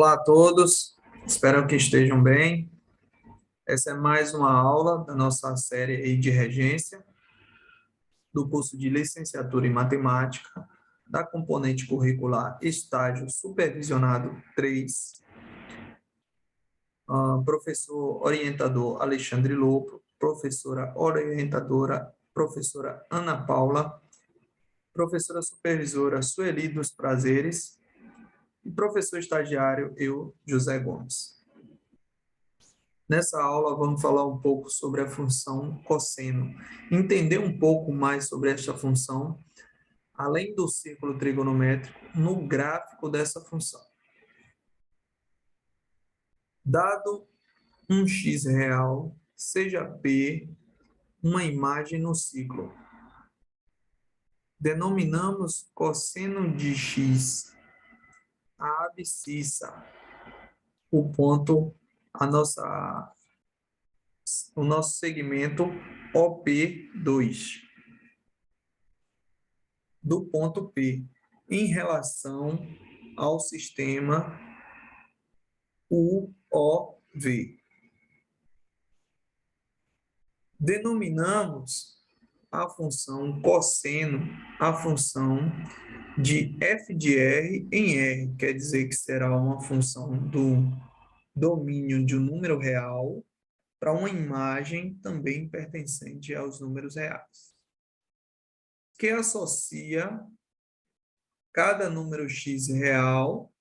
Olá a todos, espero que estejam bem. Essa é mais uma aula da nossa série aí de regência do curso de licenciatura em matemática, da componente curricular estágio supervisionado 3. Professor orientador Alexandre Lopo, professora orientadora professora Ana Paula, professora supervisora Sueli dos Prazeres e professor estagiário eu, José Gomes. Nessa aula, vamos falar um pouco sobre a função cosseno, entender um pouco mais sobre esta função, além do círculo trigonométrico, no gráfico dessa função. Dado um x real, seja P uma imagem no ciclo. Denominamos cosseno de x a abscissa, o ponto, o nosso segmento OP2. Do ponto P em relação ao sistema UOV. Denominamos a função cosseno a função de f de R em R, quer dizer que será uma função do domínio de um número real para uma imagem também pertencente aos números reais, que associa cada número x real,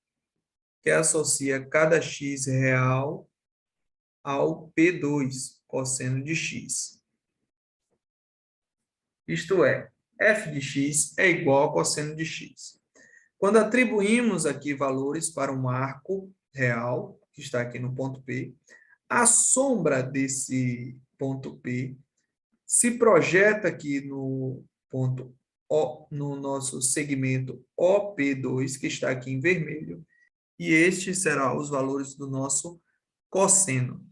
que associa cada x real ao P2, cosseno de x. Isto é, f de x é igual a cosseno de x. Quando atribuímos aqui valores para um arco real, que está aqui no ponto P, a sombra desse ponto P se projeta aqui no ponto O, no nosso segmento OP2, que está aqui em vermelho, e este será os valores do nosso cosseno.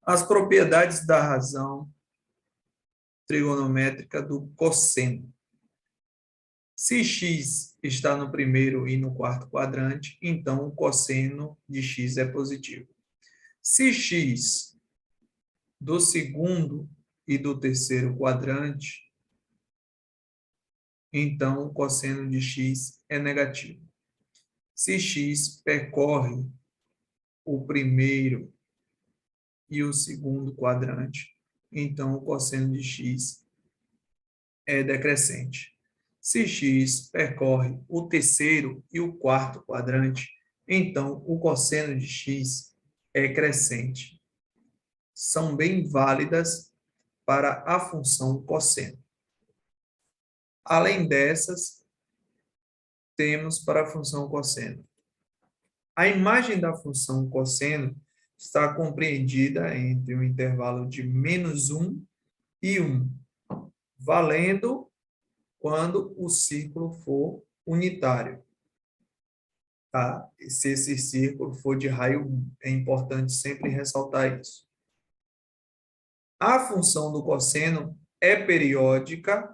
As propriedades da razão trigonométrica do cosseno. Se x está no primeiro e no quarto quadrante, então o cosseno de x é positivo. Se x do segundo e do terceiro quadrante, então o cosseno de x é negativo. Se x percorre o primeiro e o segundo quadrante, então o cosseno de x é decrescente. Se x percorre o terceiro e o quarto quadrante, então o cosseno de x é crescente. São bem válidas para a função cosseno. Além dessas, temos para a função cosseno. A imagem da função cosseno está compreendida entre o intervalo de -1 e 1, valendo quando o círculo for unitário. Tá? Se esse círculo for de raio 1, é importante sempre ressaltar isso. A função do cosseno é periódica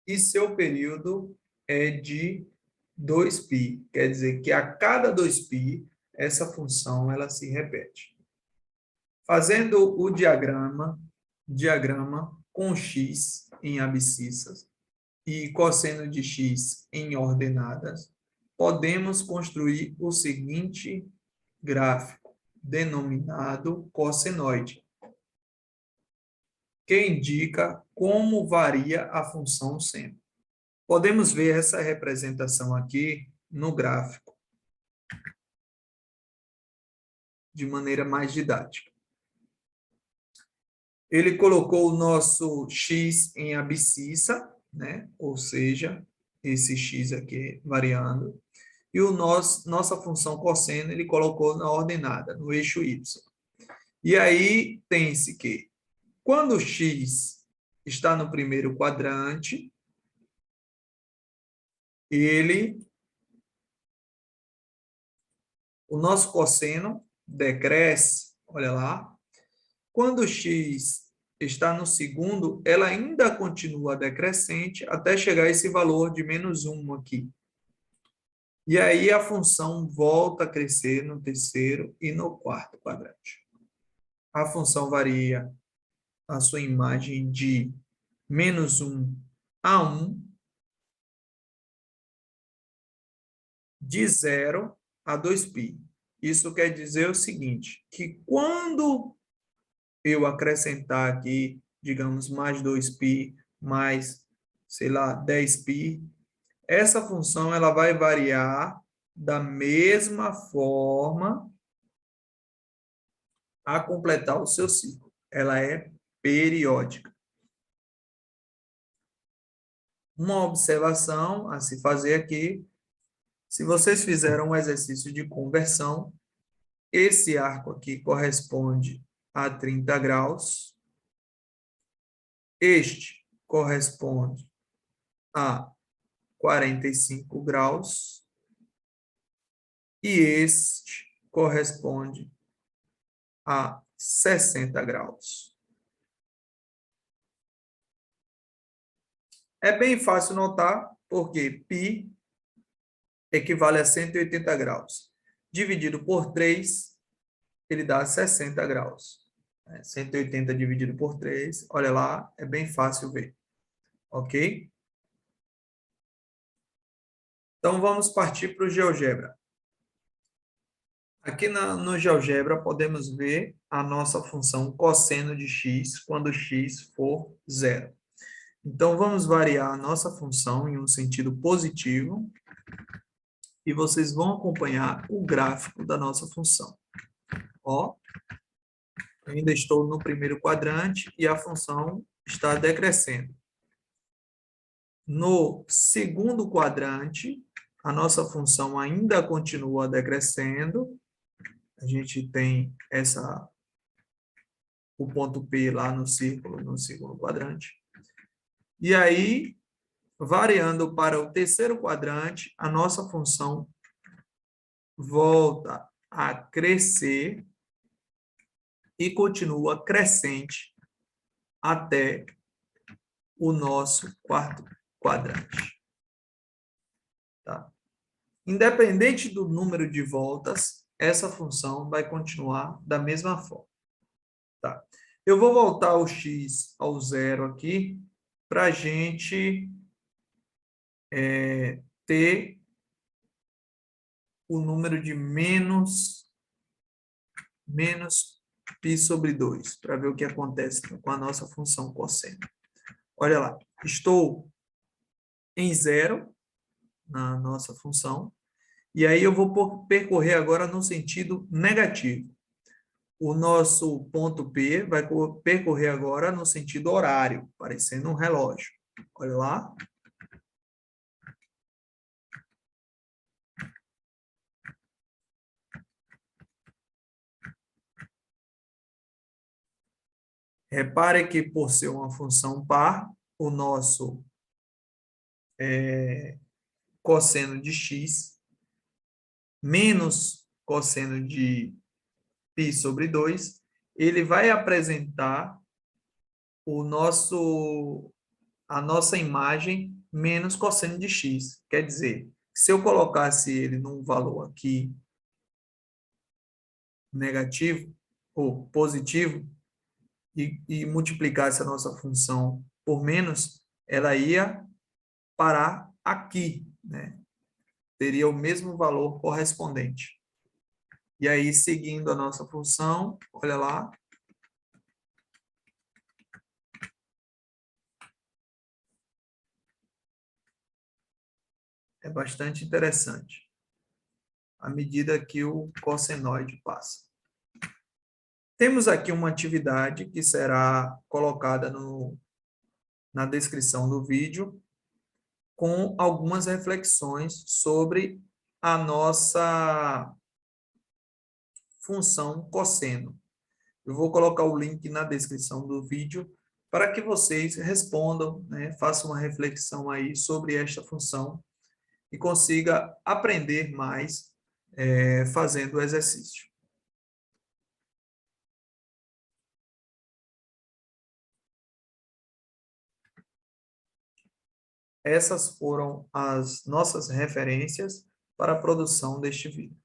e seu período é de 2π, quer dizer que a cada 2π essa função ela se repete. Fazendo o diagrama com x em abscissas e cosseno de x em ordenadas, podemos construir o seguinte gráfico, denominado cossenoide, que indica como varia a função sempre. Podemos ver essa representação aqui no gráfico, de maneira mais didática. Ele colocou o nosso x em abscissa, né? Ou seja, esse x aqui variando, e nossa função cosseno ele colocou na ordenada, no eixo y. E aí tem-se que, quando o x está no primeiro quadrante, o nosso cosseno decresce, olha lá. Quando o x está no segundo, ela ainda continua decrescente até chegar a esse valor de -1 aqui. E aí a função volta a crescer no terceiro e no quarto quadrante. A função varia a sua imagem de -1 a 1, de 0 a 2π. Isso quer dizer o seguinte, que quando eu acrescentar aqui, digamos, mais 2π, mais, sei lá, 10π, essa função ela vai variar da mesma forma a completar o seu ciclo. Ela é periódica. Uma observação a se fazer aqui, se vocês fizeram um exercício de conversão, esse arco aqui corresponde a 30 graus, este corresponde a 45 graus e este corresponde a 60 graus. É bem fácil notar, porque π equivale a 180 graus. Dividido por 3, ele dá 60 graus. 180 dividido por 3, olha lá, é bem fácil ver. Ok? Então, vamos partir para o GeoGebra. Aqui no GeoGebra, podemos ver a nossa função cosseno de x quando x for zero. Então, vamos variar a nossa função em um sentido positivo e vocês vão acompanhar o gráfico da nossa função. Ó, ainda estou no primeiro quadrante e a função está decrescendo. No segundo quadrante, a nossa função ainda continua decrescendo. A gente tem o ponto P lá no círculo, no segundo quadrante. E aí, variando para o terceiro quadrante, a nossa função volta a crescer e continua crescente até o nosso quarto quadrante. Tá? Independente do número de voltas, essa função vai continuar da mesma forma. Tá? Eu vou voltar o x ao zero aqui para a gente ter o número de menos π sobre 2, para ver o que acontece com a nossa função cosseno. Olha lá, estou em zero na nossa função, e aí eu vou percorrer agora no sentido negativo. O nosso ponto P vai percorrer agora no sentido horário, parecendo um relógio. Olha lá. Repare que, por ser uma função par, o nosso cosseno de x menos cosseno de π sobre 2, ele vai apresentar a nossa imagem menos cosseno de x. Quer dizer, se eu colocasse ele num valor aqui negativo ou positivo e multiplicasse a nossa função por menos, ela ia parar aqui, né? Teria o mesmo valor correspondente. E aí, seguindo a nossa função, olha lá. É bastante interessante, à medida que o cossenoide passa. Temos aqui uma atividade que será colocada na descrição do vídeo, com algumas reflexões sobre a nossa função cosseno. Eu vou colocar o link na descrição do vídeo para que vocês respondam, né, façam uma reflexão aí sobre esta função e consiga aprender mais fazendo o exercício. Essas foram as nossas referências para a produção deste vídeo.